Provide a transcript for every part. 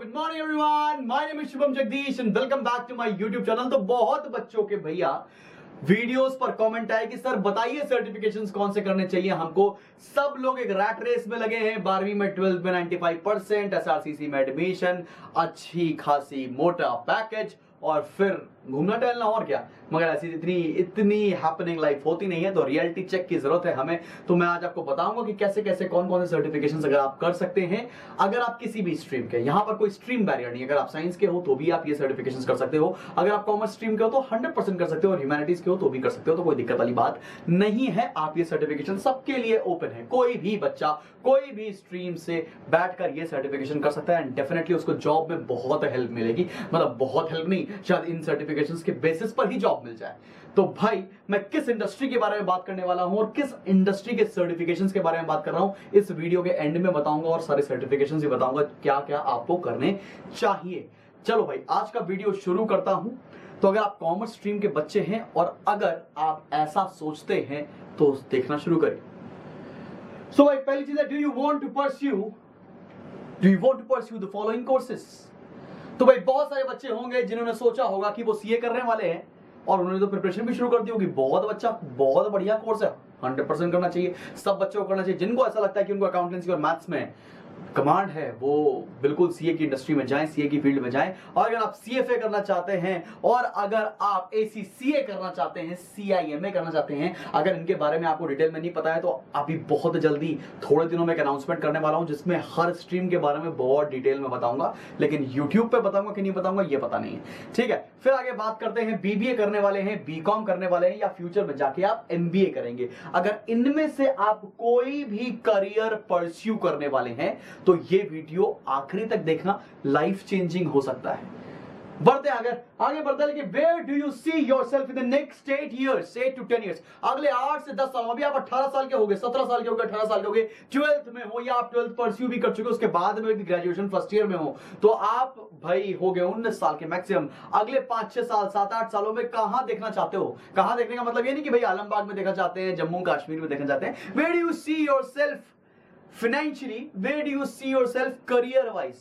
Good morning everyone, my name is Shubham Jagdish and welcome back to my YouTube channel. तो बहुत बच्चों के भैया वीडियोस पर कमेंट आए कि सर बताइए सर्टिफिकेशंस कौन से करने चाहिए हमको। सब लोग एक रैट रेस में लगे हैं, 12वीं में 12th में 95%, एसआरसीसी में एडमिशन, अच्छी खासी मोटा पैकेज और फिर घूमना टहलना और क्या। मगर ऐसी इतनी हैपनिंग लाइफ होती नहीं है, तो रियलिटी चेक की जरूरत है हमें। तो मैं आज आपको बताऊंगा कि कैसे कैसे कौन कौन से सर्टिफिकेशंस अगर आप कर सकते हैं। अगर आप किसी भी स्ट्रीम के, यहां पर कोई स्ट्रीम बैरियर नहीं, अगर आप साइंस के हो तो भी आप ये सर्टिफिकेशंस कर सकते हो, अगर आप कॉमर्स स्ट्रीम के हो तो 100% कर सकते हो, और ह्यूमैनिटीज के हो तो भी कर सकते हो, तो कोई दिक्कत वाली बात नहीं है। आप ये सर्टिफिकेशन सबके लिए ओपन है, कोई भी बच्चा कोई भी स्ट्रीम से बैठकर ये सर्टिफिकेशन कर सकता है एंड डेफिनेटली उसको जॉब में बहुत हेल्प मिलेगी। मतलब बहुत हेल्प नहीं, शायद इन सर्टिफिकेशंस के बेसिस पर ही जॉब मिल जाए। तो भाई मैं किस इंडस्ट्री के बारे में बात करने वाला हूं और किस इंडस्ट्री के सर्टिफिकेशंस के बारे में बात कर रहा हूं, इस वीडियो के एंड में बताऊंगा और सारे सर्टिफिकेशंस भी बताऊंगा क्या क्या आपको करने चाहिए। चलो भाई आज का वीडियो शुरू करता हूं। तो अगर आप कॉमर्स स्ट्रीम के बच्चे हैं और अगर आप ऐसा सोचते हैं तो देखना शुरू करें। सो भाई पहली चीज है, do you want to pursue the following courses. तो भाई बहुत सारे बच्चे होंगे जिन्होंने सोचा होगा कि वो सीए करने वाले हैं और उन्होंने तो प्रिपरेशन भी शुरू कर दी होगी। बहुत बढ़िया कोर्स है, 100% करना चाहिए, सब बच्चों को करना चाहिए। जिनको ऐसा लगता है कि उनको अकाउंटेंसी और मैथ्स में कमांड है वो बिल्कुल सीए की इंडस्ट्री में जाएं, सीए की फील्ड में जाएं। और अगर आप सीएफए करना चाहते हैं और अगर आप एसीसीए करना चाहते हैं, सीआईएमए करना चाहते हैं, अगर इनके बारे में आपको डिटेल में नहीं पता है तो अभी बहुत जल्दी थोड़े दिनों में एक अनाउंसमेंट करने वाला हूं जिसमें हर स्ट्रीम के बारे में बहुत डिटेल में बताऊंगा। लेकिन यूट्यूब पे बताऊंगा कि नहीं बताऊंगा ये पता नहीं है, ठीक है। फिर आगे बात करते हैं, बीबीए करने वाले हैं, बीकॉम करने वाले हैं या फ्यूचर में जाके आप एमबीए करेंगे। अगर इनमें से आप कोई भी करियर परस्यू करने वाले हैं तो ये वीडियो आखिरी तक देखना, लाइफ चेंजिंग हो सकता है। बढ़ते आगे बढ़ते, लेकिन where do you see yourself in the next 8 years, 8 to 10 years, अगले 8 से 10 साल। अभी आप 18 साल के हो गए, 17 साल के हो गए, 18 साल के हो गए, 12th में हो या आप 12th परस्यू भी कर चुके हो, उसके बाद में भी ग्रेजुएशन फर्स्ट ईयर में हो, तो आप भाई हो गए 19 साल के मैक्सिमम। अगले 5-6 साल 7-8 सालों में कहां देखना चाहते हो। कहां देखने का मतलब ये नहीं कि भाई आलमबाग में देखना चाहते हैं, जम्मू कश्मीर में देखना चाहते हैं। Where do you see yourself financially, where do you see yourself career wise.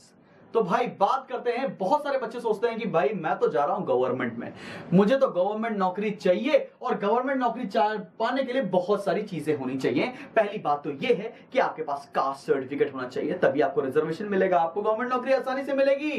तो भाई बात करते हैं, बहुत सारे बच्चे सोचते हैं कि भाई मैं तो जा रहा हूं गवर्नमेंट में, मुझे तो गवर्नमेंट नौकरी चाहिए और गवर्नमेंट नौकरी पाने के लिए बहुत सारी चीजें होनी चाहिए। पहली बात तो यह है कि आपके पास कास्ट सर्टिफिकेट होना चाहिए, तभी आपको रिजर्वेशन मिलेगा, आपको गवर्नमेंट नौकरी आसानी से मिलेगी।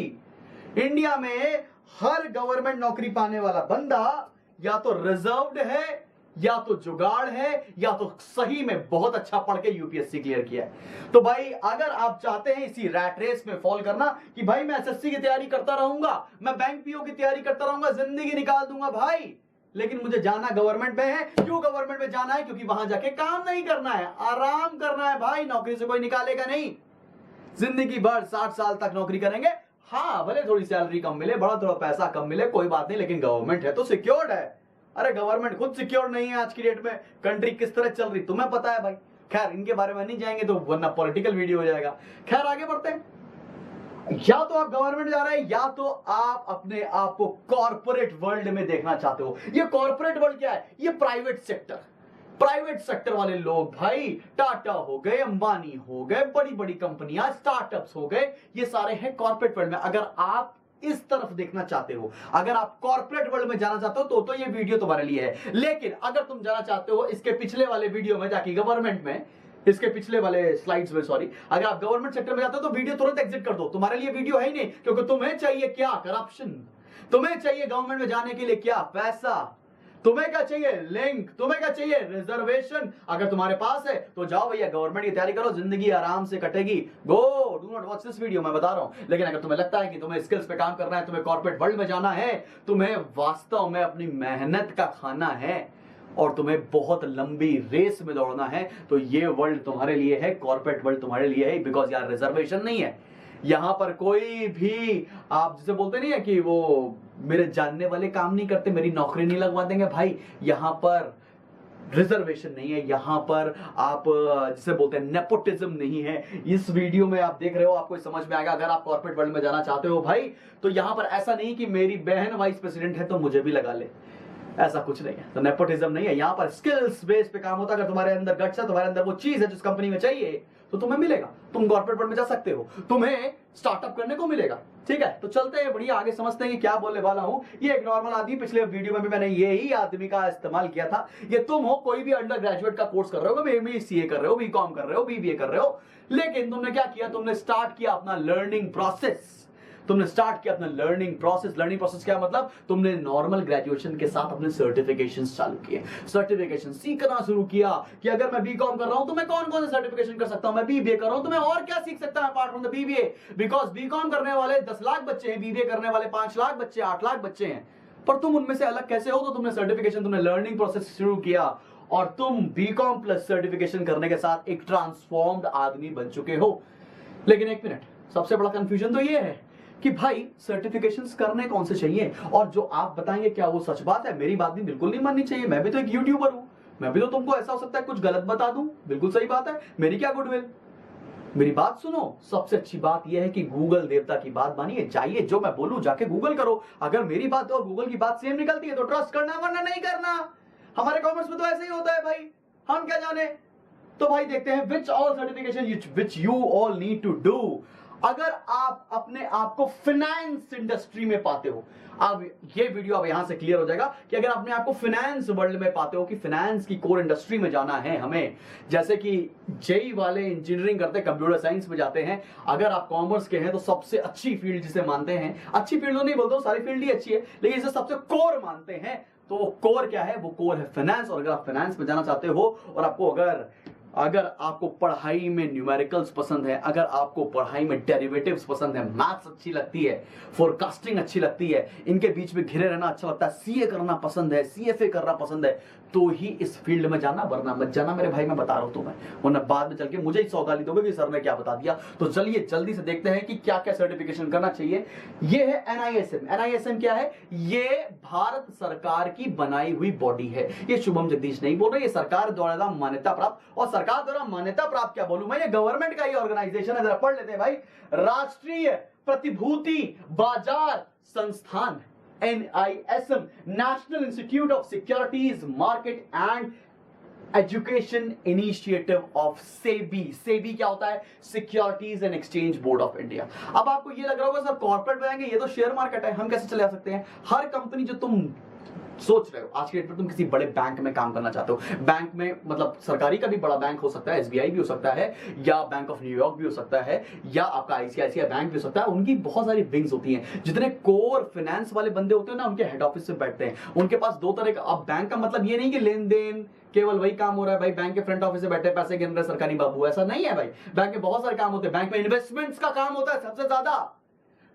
इंडिया में हर गवर्नमेंट नौकरी पाने वाला बंदा या तो रिजर्व्ड है या तो जुगाड़ है या तो सही में बहुत अच्छा पढ़ के यूपीएससी क्लियर किया है। तो भाई अगर आप चाहते हैं इसी रैट रेस में फॉल करना कि भाई मैं एसएससी की तैयारी करता रहूंगा, मैं बैंक पीओ की तैयारी करता रहूंगा, जिंदगी निकाल दूंगा भाई, लेकिन मुझे जाना गवर्नमेंट में है। क्यों गवर्नमेंट में जाना है? क्योंकि वहां जाके काम नहीं करना है, आराम करना है भाई, नौकरी से कोई निकालेगा नहीं। जिंदगी भर 60 साल तक नौकरी करेंगे, हाँ भले थोड़ी सैलरी कम मिले, थोड़ा पैसा कम मिले, कोई बात नहीं, लेकिन गवर्नमेंट है तो सिक्योर्ड है। अरे गवर्नमेंट खुद सिक्योर नहीं है आज की डेट में, कंट्री किस तरह चल रही तुम्हें पता है भाई। खैर इनके बारे में नहीं जाएंगे तो वरना पॉलिटिकल वीडियो हो जाएगा। खैर आगे बढ़ते हैं, या तो आप गवर्नमेंट जा रहे हैं या तो आप अपने आप को कॉर्पोरेट वर्ल्ड में देखना चाहते हो। ये कॉर्पोरेट वर्ल्ड क्या है? ये प्राइवेट सेक्टर वाले लोग भाई, टाटा हो गए, अंबानी हो गए, बड़ी बड़ी कंपनियां, स्टार्टअप्स हो गए, ये सारे हैं कॉर्पोरेट वर्ल्ड में। अगर आप इस तरफ देखना चाहते हो, अगर आप कॉर्पोरेट वर्ल्ड में जाना चाहते हो तो ये वीडियो तुम्हारे लिए है। लेकिन अगर तुम जाना चाहते हो इसके पिछले वाले वीडियो में जाके गवर्नमेंट में, इसके पिछले वाले स्लाइड्स में सॉरी, अगर आप गवर्नमेंट सेक्टर में जाते हो तो वीडियो तुरंत एग्जिट कर दो, तुम्हारे लिए वीडियो है ही नहीं। क्योंकि तुम्हें चाहिए क्या? करप्शन। तुम्हें चाहिए गवर्नमेंट में जाने के लिए क्या? पैसा। तुम्हें क्या चाहिए? लिंक। तुम्हें क्या चाहिए? रिजर्वेशन। अगर तुम्हारे पास है तो जाओ भैया गवर्नमेंट की तैयारी करो, जिंदगी आराम से कटेगी। Go, do not watch this video, मैं बता रहा हूं। लेकिन अगर तुम्हें लगता है कि तुम्हें स्किल्स पे काम करना है, तुम्हें कॉर्पोरेट वर्ल्ड में जाना है, तुम्हें वास्तव में अपनी मेहनत का खाना है और तुम्हें बहुत लंबी रेस में दौड़ना है, तो ये वर्ल्ड तुम्हारे लिए है, कॉर्पोरेट वर्ल्ड तुम्हारे लिए है। बिकॉज यार रिजर्वेशन नहीं है यहां पर, कोई भी आप जिसे बोलते नहीं है कि वो मेरे जानने वाले काम नहीं करते, मेरी नौकरी नहीं लगवा देंगे भाई, यहां पर रिजर्वेशन नहीं है, यहां पर आप जिसे बोलते हैं नेपोटिज्म नहीं है। इस वीडियो में आप देख रहे हो, आपको समझ में आएगा। अगर आप कॉर्पोरेट वर्ल्ड में जाना चाहते हो भाई, तो यहां पर ऐसा नहीं कि मेरी बहन वाइस प्रेसिडेंट है तो मुझे भी लगा ले, ऐसा कुछ नहीं है। तो नेपोटिज्म नहीं है, यहां पर स्किल्स बेस पे काम होता है। अगर तुम्हारे अंदर गट्स है, तुम्हारे अंदर वो चीज है जिस कंपनी में चाहिए, तो तुम्हें मिलेगा, तुम कॉर्पोरेट वर्ल्ड में जा सकते हो, तुम्हें स्टार्टअप करने को मिलेगा। ठीक है, तो चलते हैं बढ़िया आगे, समझते हैं कि क्या बोलने वाला हूं। ये एक नॉर्मल आदमी, पिछले वीडियो में भी मैंने यही आदमी का इस्तेमाल किया था। ये तुम हो, कोई भी अंडर ग्रेजुएट का कोर्स कर रहे हो, MBA कर रहे हो, BCom कर रहे हो, BBA कर रहे हो, लेकिन तुमने क्या किया, तुमने स्टार्ट किया अपना लर्निंग प्रोसेस। तुमने स्टार्ट किया अपना लर्निंग प्रोसेस क्या मतलब, तुमने नॉर्मल ग्रेजुएशन के साथ अपने सर्टिफिकेशंस चालू किए, सर्टिफिकेशन सीखना शुरू किया कि अगर मैं बीकॉम कर रहा हूं तो मैं कौन कौन से सर्टिफिकेशन कर सकता हूं, मैं बीबीए कर रहा हूं तो मैं और क्या सीख सकता हूं apart from the BBA, because BCom करने वाले 10 लाख बच्चे हैं, बीबीए करने वाले 5 लाख बच्चे, 8 लाख बच्चे हैं, पर तुम उनमें से अलग कैसे हो, तो तुमने सर्टिफिकेशन, तुमने लर्निंग प्रोसेस शुरू किया और तुम बीकॉम प्लस सर्टिफिकेशन करने के साथ एक ट्रांसफॉर्म्ड आदमी बन चुके हो। लेकिन एक मिनट, सबसे बड़ा कंफ्यूजन तो ये है कि भाई सर्टिफिकेशंस करने कौन से चाहिए, और जो आप बताएंगे क्या वो सच बात है, मेरी बात भी बिल्कुल नहीं माननी चाहिए, मैं भी तो एक यूट्यूबर हूं, मैं भी तो तुमको ऐसा हो सकता है कुछ गलत बता दूं, बिल्कुल सही बात है, मेरी क्या गुडविल। मेरी बात सुनो, सबसे अच्छी बात यह है कि गूगल देवता की बात मानिए, जाइए जो मैं बोलूं जाके गूगल करो, अगर मेरी बात और गूगल की बात सेम निकलती है तो ट्रस्ट करना, वरना नहीं करना। हमारे कॉमर्स में तो ऐसे ही होता है भाई, हम क्या जाने। तो भाई देखते हैं which all certification which you all need to do. अगर आप अपने आप को फाइनेंस इंडस्ट्री में पाते हो, अब ये वीडियो अब यहां से क्लियर हो जाएगा कि अगर अपने आप को फाइनेंस वर्ल्ड में पाते हो कि फाइनेंस की कोर इंडस्ट्री में जाना है हमें, जैसे कि जेई वाले इंजीनियरिंग करते कंप्यूटर साइंस में जाते हैं, अगर आप कॉमर्स के हैं तो सबसे अच्छी फील्ड जिसे मानते हैं, अच्छी फील्ड तो नहीं बोलता हूं, सारी फील्ड ही अच्छी है, लेकिन इसे सबसे कोर मानते हैं, तो वो कोर क्या है, वो कोर है फाइनेंस। और अगर आप फाइनेंस में जाना चाहते हो और आपको अगर आपको पढ़ाई में न्यूमेरिकल्स पसंद है, अगर आपको पढ़ाई में डेरिवेटिव्स पसंद है, मैथ्स अच्छी लगती है, फोरकास्टिंग अच्छी लगती है, इनके बीच में घिरे रहना अच्छा लगता है, सीए करना पसंद है, सीएफए करना पसंद है, तो ही इस फील्ड में जाना, वरना मत जाना मेरे भाई, मैं बता रहा हूं तुम्हें, वरना बाद में चल के मुझे ही सौगाली दोगे कि सर ने क्या बता दिया। तो चलिए जल्दी से देखते हैं कि क्या क्या सर्टिफिकेशन करना चाहिए। ये है एनआईएसएम। एनआईएसएम क्या है, ये भारत सरकार की बनाई हुई बॉडी है, ये शुभम जगदीश नहीं बोल रहे, ये सरकार द्वारा मान्यता प्राप्त, और सरकार द्वारा मान्यता प्राप्त क्या बोलूं मैं, ये गवर्नमेंट का ही ऑर्गेनाइजेशन है, जरा पढ़ लेते हैं भाई, राष्ट्रीय प्रतिभूति बाजार संस्थान, NISM, national institute of securities market and education initiative of SEBI. SEBI क्या होता है, securities and exchange board of India. अब आपको ये लग रहा होगा सर कॉर्पोरेट में आएंगे, ये तो शेयर मार्केट है, हम कैसे चले आ सकते हैं। हर कंपनी जो तुम सोच रहे हो आज के डेट में, तुम किसी बड़े बैंक में काम करना चाहते हो, बैंक में मतलब सरकारी का भी बड़ा बैंक हो सकता है, एसबीआई भी हो सकता है, या बैंक ऑफ न्यूयॉर्क भी हो सकता है, या आपका आईसीआईसीआई बैंक भी हो सकता है, उनकी बहुत सारी विंग्स होती हैं। जितने कोर फाइनेंस वाले बंदे होते हैं ना, उनके हेड ऑफिस में बैठते हैं, उनके पास दो तरह का, अब बैंक का मतलब ये नहीं कि लेन देन केवल वही काम हो रहा है भाई, बैंक के फ्रंट ऑफिस से बैठे पैसे गिन रहे सरकारी बाबू, ऐसा नहीं है भाई। बैंक में बहुत सारे काम होते हैं, बैंक में इन्वेस्टमेंट्स का काम होता है सबसे ज्यादा,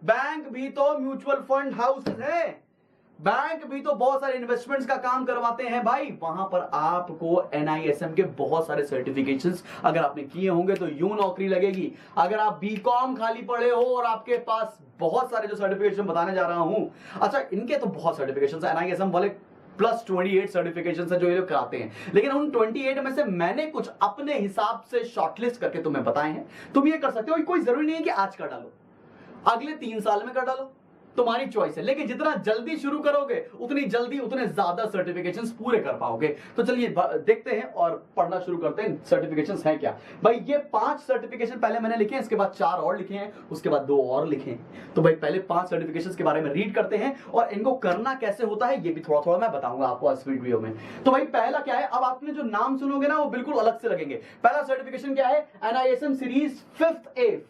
बैंक भी तो म्यूचुअल फंड हाउस है, बैंक भी तो बहुत सारे इन्वेस्टमेंट्स का काम करवाते हैं भाई। वहां पर आपको एनआईएसएम के बहुत सारे सर्टिफिकेशंस अगर आपने किए होंगे तो यूं नौकरी लगेगी। अगर आप बीकॉम खाली पढ़े हो और आपके पास बहुत सारे जो सर्टिफिकेशन बताने जा रहा हूं, अच्छा इनके तो बहुत सर्टिफिकेशंस है, एनआईएसएम वाले प्लस 28 सर्टिफिकेशंस है जो ये लोग कराते हैं, लेकिन उन 28 में से मैंने कुछ अपने हिसाब से शॉर्टलिस्ट करके तुम्हें बताए हैं। तुम ये कर सकते हो, कोई जरूरी नहीं है कि आज कर डालो, अगले 3 साल में कर डालो, तुम्हारी चॉइस है, लेकिन जितना जल्दी शुरू करोगे उतनी जल्दी उतने ज्यादा सर्टिफिकेशंस पूरे कर पाओगे। तो चलिए देखते हैं और पढ़ना शुरू करते हैं सर्टिफिकेशंस हैं क्या। भाई ये 5 सर्टिफिकेशन पहले मैंने लिखे हैं, इसके बाद 4 और लिखे हैं, उसके बाद 2 और लिखे हैं। तो भाई पहले 5 सर्टिफिकेशंस के बारे में रीड करते हैं और इनको करना कैसे होता है ये भी थोड़ा थोड़ा मैं बताऊंगा आपको इस वीडियो में। तो भाई पहला क्या है, अब आपने जो नाम सुनोगे ना वो बिल्कुल अलग से लगेंगे। पहला सर्टिफिकेशन क्या है, एनआईएसएम सीरीज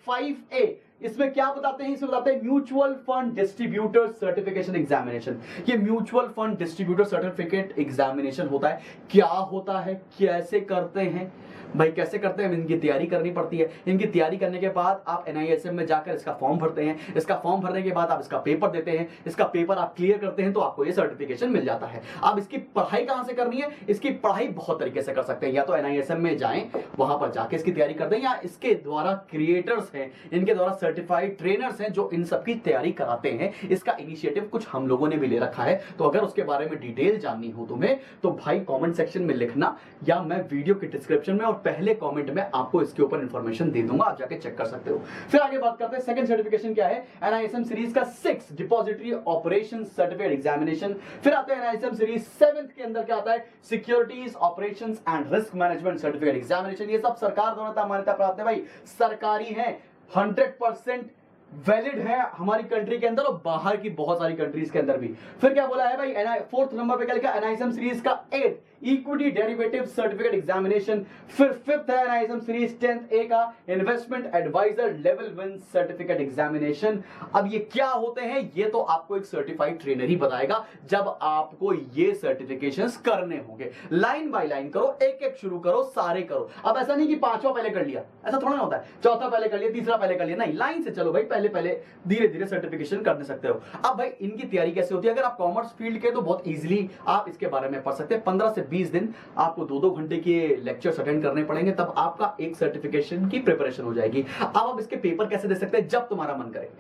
5A। इसमें क्या बताते हैं, इसमें बताते हैं mutual fund distributor certification examination. ये mutual fund distributor certificate examination होता है, क्या होता है, कैसे करते हैं भाई, कैसे करते हैं, इनकी तैयारी करनी पड़ती है। इनकी तैयारी करने के बाद आप एनआईएसएम में जाकर इसका फॉर्म भरते हैं, इसका फॉर्म भरने के बाद आप इसका पेपर देते हैं, इसका पेपर आप क्लियर करते हैं तो आपको ये सर्टिफिकेशन मिल जाता है। अब इसकी पढ़ाई कहां से करनी है, इसकी पढ़ाई बहुत तरीके से कर सकते हैं, या तो एनआईएसएम में जाएं, वहां पर जाके इसकी तैयारी करते हैं, या इसके द्वारा क्रिएटर्स हैं, इनके द्वारा सर्टिफाइड ट्रेनर्स हैं जो इन सब की तैयारी कराते हैं। इसका इनिशिएटिव कुछ हम लोगों ने भी ले रखा है, तो अगर उसके बारे में डिटेल जाननी हो तुम्हें तो भाई कमेंट सेक्शन में लिखना, या मैं वीडियो के डिस्क्रिप्शन में और पहले कमेंट में आपको इसके ऊपर इंफॉर्मेशन दे दूंगा, आप जाके चेक कर सकते हो। फिर आगे बात करते हैं सेकंड सर्टिफिकेशन क्या है, NISM सीरीज का 6 डिपॉजिटरी ऑपरेशन सर्टिफिकेट एग्जामिनेशन। फिर आते हैं NISM सीरीज 7 के अंदर क्या आता है, securities operations and risk management certificate examination. ये सब सरकार द्वारा मान्यता प्राप्त है भाई, सरकारी है, 100% वैलिड है हमारी कंट्री के अंदर और बाहर की बहुत सारी कंट्रीज के अंदर भी। फिर क्या बोला है भाई, फोर्थ नंबर पे क्या लिखा, NISM सीरीज का 8 इक्विटी डेरिवेटिव सर्टिफिकेट एग्जामिनेशन। फिर फिफ्थ है NISM सीरीज 10 ए का investment adviser level 1 certificate examination. अब ये क्या होते हैं ये तो आपको एक सर्टिफाइड ट्रेनर ही बताएगा जब आपको ये सर्टिफिकेशंस करने होंगे। लाइन बाय लाइन करो, एक एक शुरू करो, सारे करो। अब ऐसा नहीं कि पांचवा पहले कर लिया, ऐसा थोड़ा ना होता है, चौथा पहले कर लिया, तीसरा पहले कर लिया, नहीं, लाइन से चलो भाई, पहले पहले धीरे धीरे सर्टिफिकेशन कर सकते हो। अब भाई इनकी तैयारी कैसे होती है, अगर आप कॉमर्स फील्ड के तो बहुत इजीली आप इसके बारे में पढ़ सकते हैं। 15 से 20 दिन आपको 2-2 घंटे के लेक्चर्स अटेंड करने पड़ेंगे, तब आपका एक सर्टिफिकेशन की प्रिपरेशन हो जाएगी। अब आप इसके पेपर कैसे दे सकते हैं, जब तुम्हारा मन करे।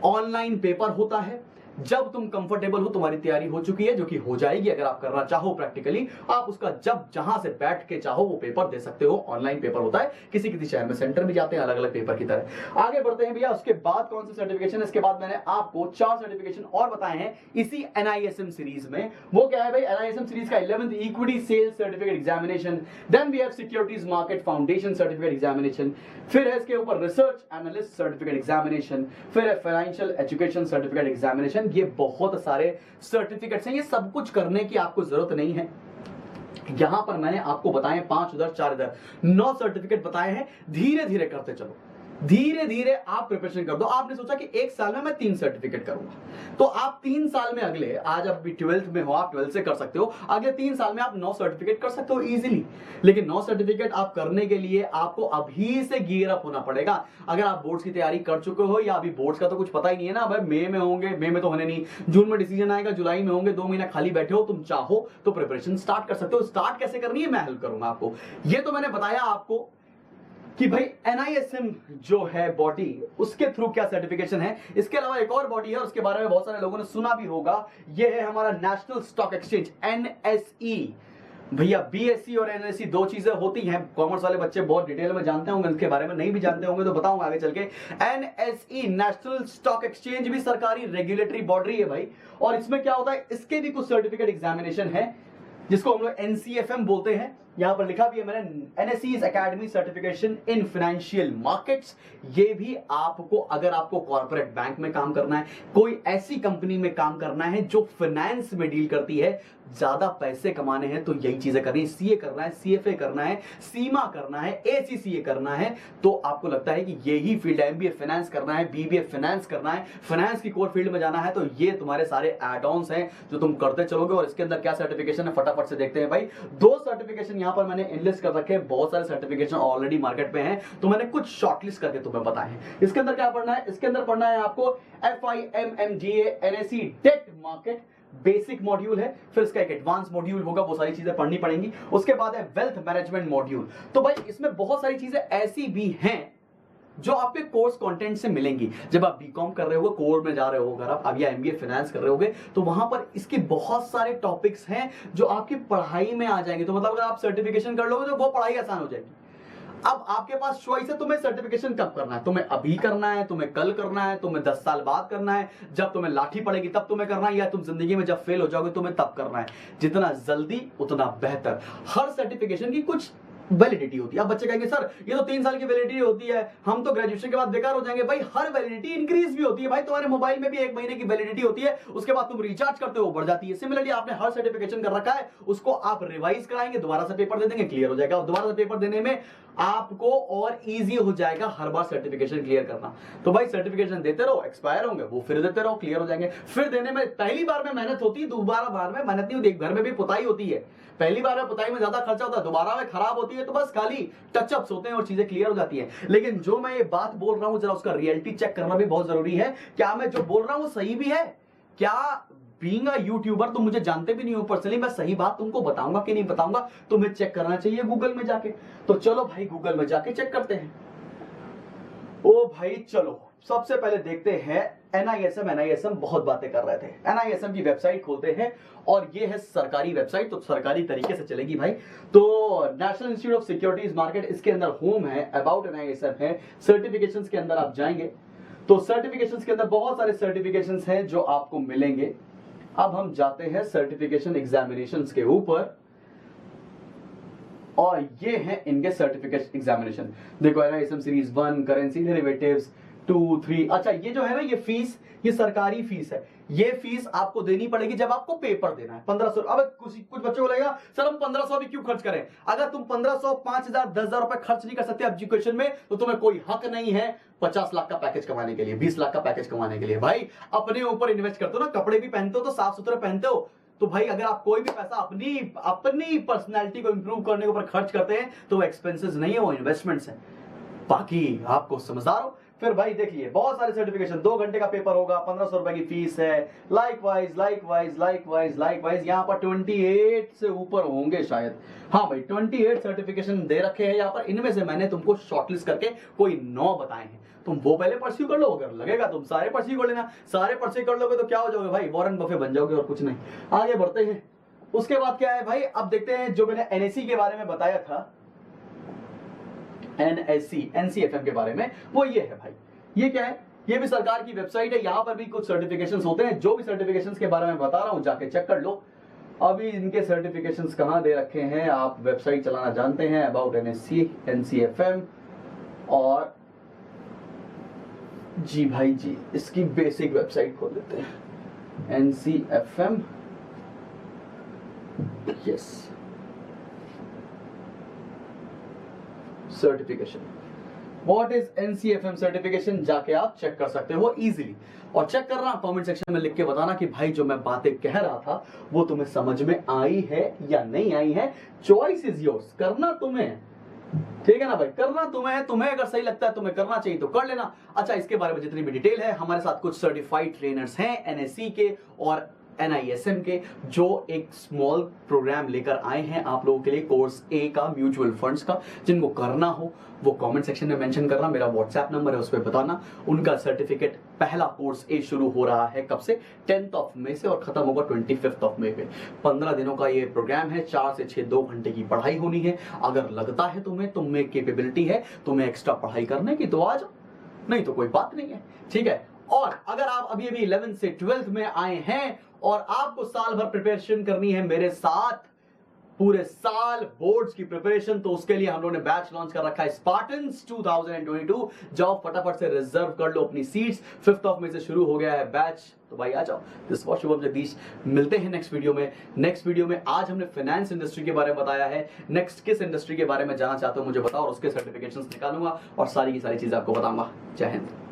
ऑनलाइन पेपर होता है, जब तुम कंफर्टेबल हो, तुम्हारी तैयारी हो चुकी है, जो कि हो जाएगी अगर आप करना चाहो प्रैक्टिकली, आप उसका जब जहां से बैठ के चाहो वो पेपर दे सकते हो। ऑनलाइन पेपर होता है, किसी किसी शहर में सेंटर भी जाते हैं अलग अलग पेपर की तरह। आगे बढ़ते हैं भैया, उसके बाद कौन सा सर्टिफिकेशन है, इसके बाद मैंने आपको 4 सर्टिफिकेशन और बताए हैं इसी NISM सीरीज में। वो क्या है भाई, NISM सीरीज का 11th equity sales certificate examination, then we have securities market foundation certificate examination, फिर है इसके ऊपर रिसर्च एनालिस्ट सर्टिफिकेट एग्जामिनेशन, फिर है फाइनेंशियल एजुकेशन सर्टिफिकेट एग्जामिनेशन। ये बहुत सारे सर्टिफिकेट्स हैं, ये सब कुछ करने की आपको जरूरत नहीं है। यहां पर मैंने आपको बताए 5 उधर 4 इधर, 9 सर्टिफिकेट बताए हैं। धीरे धीरे करते चलो, धीरे धीरे आप प्रिपरेशन कर दो। आपने सोचा कि 1 साल में मैं 3 सर्टिफिकेट करूंगा, तो आप 3 साल में, अगले, आज आप 12th में हो, आप 12th से कर सकते हो, अगले 3 साल में आप 9 सर्टिफिकेट कर सकते हो इजीली। लेकिन 9 सर्टिफिकेट आप करने के लिए आपको अभी से गियर अप होना पड़ेगा। अगर आप बोर्ड्स की तैयारी कर चुके हो, या अभी बोर्ड्स का तो कुछ पता ही नहीं है ना, भाई मई में होंगे, मई में तो होने नहीं, जून में डिसीजन आएगा, जुलाई में होंगे, 2 महीना खाली बैठे हो, तुम चाहो तो प्रिपरेशन स्टार्ट कर सकते हो। स्टार्ट कैसे करनी है मैं हेल्प करूंगा आपको। ये तो मैंने बताया आपको कि भाई NISM जो है बॉडी, उसके थ्रू क्या सर्टिफिकेशन है। इसके अलावा एक और बॉडी है, उसके बारे में बहुत सारे लोगों ने सुना भी होगा, ये है हमारा नेशनल स्टॉक एक्सचेंज NSE। भैया BSE और NSE 2 चीजें होती हैं, कॉमर्स वाले बच्चे बहुत डिटेल में जानते होंगे, इसके बारे में नहीं भी जानते होंगे तो बताऊंगा आगे चल के। NSE नेशनल स्टॉक एक्सचेंज भी सरकारी रेगुलेटरी बॉडी है भाई, और इसमें क्या होता है, इसके भी कुछ सर्टिफिकेट एग्जामिनेशन है जिसको हम लोग NCFM बोलते हैं। यहां पर लिखा भी है मैंने, NSE's academy certification in financial markets. ये भी आपको, अगर आपको कॉर्पोरेट बैंक में काम करना है, कोई ऐसी कंपनी में काम करना है जो फाइनेंस में डील करती है, ज्यादा पैसे कमाने हैं तो यही चीजें करनी है। CA करना है, CFA करना है, सीमा करना है, ACCA करना है, तो आपको लगता है कि यही फील्ड है। MBA फाइनेंस करना है, BBA फाइनेंस करना है, फाइनेंस की कोर फील्ड में जाना है, तो ये तुम्हारे सारे एड ऑन्स हैं जो तुम करते चलोगे। और इसके अंदर क्या सर्टिफिकेशन है फटाफट से देखते हैं भाई। 2 सर्टिफिकेशन यहां पर मैंने इनलिस्ट कर रखे हैं, बहुत सारे सर्टिफिकेशन ऑलरेडी मार्केट में हैं, तो मैंने कुछ शॉर्टलिस्ट करके तुम्हें बताए हैं। इसके अंदर क्या पढ़ना है, इसके अंदर पढ़ना है आपको FIMMGA NSE debt market basic module है, फिर इसका एक एडवांस मॉड्यूल होगा, वो सारी चीजें पढ़नी पड़ेंगी। उसके बाद है वेल्थ मैनेजमेंट मॉड्यूल। तो भाई इसमें बहुत सारी चीजें ऐसी भी हैं जो आपके कोर्स कंटेंट से मिलेंगी। जब आप बीकॉम कर रहे होगे, कोर में जा रहे हो, अगर आप अब या MBA फाइनेंस कर रहे होगे, तो वहां पर इसके बहुत सारे टॉपिक्स हैं जो आपकी पढ़ाई में आ जाएंगे। तो मतलब अगर आप सर्टिफिकेशन कर लोगे तो वो पढ़ाई आसान हो जाएगी। अब आपके पास चॉइस है, तुम्हें सर्टिफिकेशन कब करना है, तुम्हें अभी करना है, तुम्हें कल करना है, तुम्हें 10 साल बाद करना है, जब तुम्हें लाठी पड़ेगी तब तुम्हें करना है, या तुम जिंदगी में जब फेल हो जाओगे तुम्हें तब करना है। जितना जल्दी उतना बेहतर। हर सर्टिफिकेशन की कुछ वैलिडिटी होती है। अब बच्चे कहेंगे सर ये तो 3 साल की वैलिडिटी होती है, हम तो ग्रेजुएशन के बाद बेकार हो जाएंगे। भाई हर वैलिडिटी इंक्रीज भी होती है भाई, तुम्हारे मोबाइल में भी 1 महीने की वैलिडिटी होती है, उसके बाद तुम रिचार्ज करते हो बढ़ जाती है। सिमिलरली आपने हर सर्टिफिकेशन कर रखा है, उसको आप रिवाइज कराएंगे, दोबारा से पेपर दे देंगे, क्लियर हो जाएगा। और दोबारा से पेपर देने में आपको और इजी हो जाएगा हर बार सर्टिफिकेशन क्लियर करना। तो भाई सर्टिफिकेशन देते रहो, एक्सपायर होंगे वो फिर देते रहो, क्लियर हो जाएंगे। फिर देने में पहली बार में मेहनत होती है, दोबारा बार में मेहनत नहीं होती। घर में भी पुताई होती है, पहली बार में पुताई में ज्यादा खर्चा होता है, दोबारा में खराब होती है, तो बस खाली टचअप्स होते हैं और चीजें क्लियर हो जाती है। लेकिन जो मैं ये बात बोल रहा हूं, जरा उसका रियलिटी चेक करना भी बहुत जरूरी है। क्या मैं जो बोल रहा हूं सही भी है? क्या बीइंग अ यूट्यूबर, तुम मुझे जानते भी नहीं हो पर्सनली, मैं सही बात तुमको बताऊंगा कि नहीं बताऊंगा, तुम्हें चेक करना चाहिए गूगल में जाके। तो चलो भाई गूगल में जाके चेक करते हैं। ओ भाई चलो सबसे पहले देखते हैं NISM बहुत बातें कर रहे थे। NISM की वेबसाइट खोलते हैं और ये है सरकारी वेबसाइट, तो सरकारी तरीके से चलेगी भाई। तो national institute of securities market, इसके अंदर होम है, अबाउट NISM है, सर्टिफिकेशंस के अंदर आप जाएंगे तो सर्टिफिकेशंस के अंदर बहुत सारे सर्टिफिकेशंस हैं जो आपको मिलेंगे। अब हम जाते हैं सर्टिफिकेशन एग्जामिनेशंस के ऊपर और ये है इनके सर्टिफिकेट एग्जामिनेशन। देखो NISM सीरीज 1, करेंसी डेरिवेटिव्स 2, 3। अच्छा ये जो है ना, ये फीस, ये सरकारी फीस है। ये फीस आपको देनी पड़ेगी जब आपको पेपर देना है। 1500। अब कुछ बच्चों को लगेगा सर हम 1500 भी क्यों खर्च करें। अगर तुम 1500, 5000, 10,000 रुपए खर्च नहीं कर सकते एजुकेशन में तो तुम्हें कोई हक नहीं है 50 लाख का पैकेज कमाने के लिए, 20 लाख का पैकेज कमाने के लिए। भाई अपने ऊपर इन्वेस्ट करते हो ना, कपड़े भी पहनते हो तो साफ सुथरे पहनते हो, तो भाई अगर आप कोई भी पैसा अपनी पर्सनैलिटी को इंप्रूव करने के ऊपर खर्च करते हैं तो वो एक्सपेंसेस नहीं है, वो इन्वेस्टमेंट्स है। बाकी आपको समझदार हो। फिर भाई देखिए बहुत सारे सर्टिफिकेशन, 2 घंटे का पेपर होगा, 1500 रुपए की फीस है। लाइकवाइज यहाँ पर 28 से ऊपर होंगे शायद। हाँ भाई 28 सर्टिफिकेशन दे रखे हैं यहाँ पर। इनमें से मैंने तुमको शॉर्टलिस्ट करके कोई 9 बताए हैं, तुम वो पहले परस्यू कर लो। अगर लगेगा तुम सारे परस्यू कर लेना, सारे परस्यू कर लोगे तो क्या हो जाओगे भाई, वॉरेन बफे बन जाओगे और कुछ नहीं। आगे बढ़ते हैं। उसके बाद क्या है भाई, अब देखते हैं जो मैंने NSE के बारे में बताया था, NCFM के बारे में, वो ये है भाई। ये क्या है, ये भी सरकार की वेबसाइट है। यहां पर भी कुछ सर्टिफिकेशंस होते हैं। जो भी सर्टिफिकेशंस के बारे में बता रहा हूं जाके चेक कर लो। अभी इनके सर्टिफिकेशंस कहां दे रखे हैं, आप वेबसाइट चलाना जानते हैं, अबाउट NSE, NCFM। और जी भाई जी, इसकी बेसिक वेबसाइट खोल लेते हैं, NCFM। Yes, certification, what is NCFM certification, जाके आप चेक कर सकते हो इजीली। और चेक करना, कमेंट सेक्शन में लिख के बताना कि भाई जो मैं बातें कह रहा था वो तुम्हें समझ में आई है या नहीं आई है। चॉइस इज योर्स, करना तुम्हें, ठीक है ना भाई, करना तुम्हें। तुम्हें अगर सही लगता है तुम्हें करना चाहिए तो कर लेना। अच्छा इसके बारे में जितनी भी डिटेल है, हमारे साथ कुछ सर्टिफाइड ट्रेनर्स हैं NSE के और NISM के, जो एक स्मॉल प्रोग्राम लेकर आए हैं आप लोगों के लिए, कोर्स A का, म्यूचुअल फंड्स का। जिनको करना हो वो कमेंट सेक्शन में मेंशन करना, मेरा व्हाट्सएप नंबर है उस पर बताना। उनका सर्टिफिकेट, पहला कोर्स A शुरू हो रहा है कब से, 10th मई से, और खत्म होगा 25 मई पे। 15 दिनों का ये प्रोग्राम है, 4 से 6 2 घंटे की पढ़ाई होनी है। अगर लगता है तुम में कैपेबिलिटी है तुम्हें एक्स्ट्रा पढ़ाई करने की तो आ जाओ, नहीं तो कोई बात नहीं है, ठीक है। और अगर आप अभी 11th से 12th में आए हैं और आपको साल भर प्रिपरेशन करनी है मेरे साथ, पूरे साल बोर्ड्स की प्रिपरेशन, तो उसके लिए हम लोगों ने बैच लॉन्च कर रखा है, स्पार्टन्स 2022। जाओ फटाफट से रिजर्व कर लो अपनी सीट्स। 5 मई से शुरू हो गया है बैच, तो भाई आ जाओ। दिस वाज शुभम जगदीश, मिलते हैं नेक्स्ट वीडियो में। आज हमने फाइनेंस इंडस्ट्री के बारे में बताया है। नेक्स्ट किस इंडस्ट्री के बारे में जानना चाहते हो मुझे बताओ, और उसके सर्टिफिकेशंस निकालूंगा और सारी की सारी चीजें आपको बताऊंगा। जय हिंद।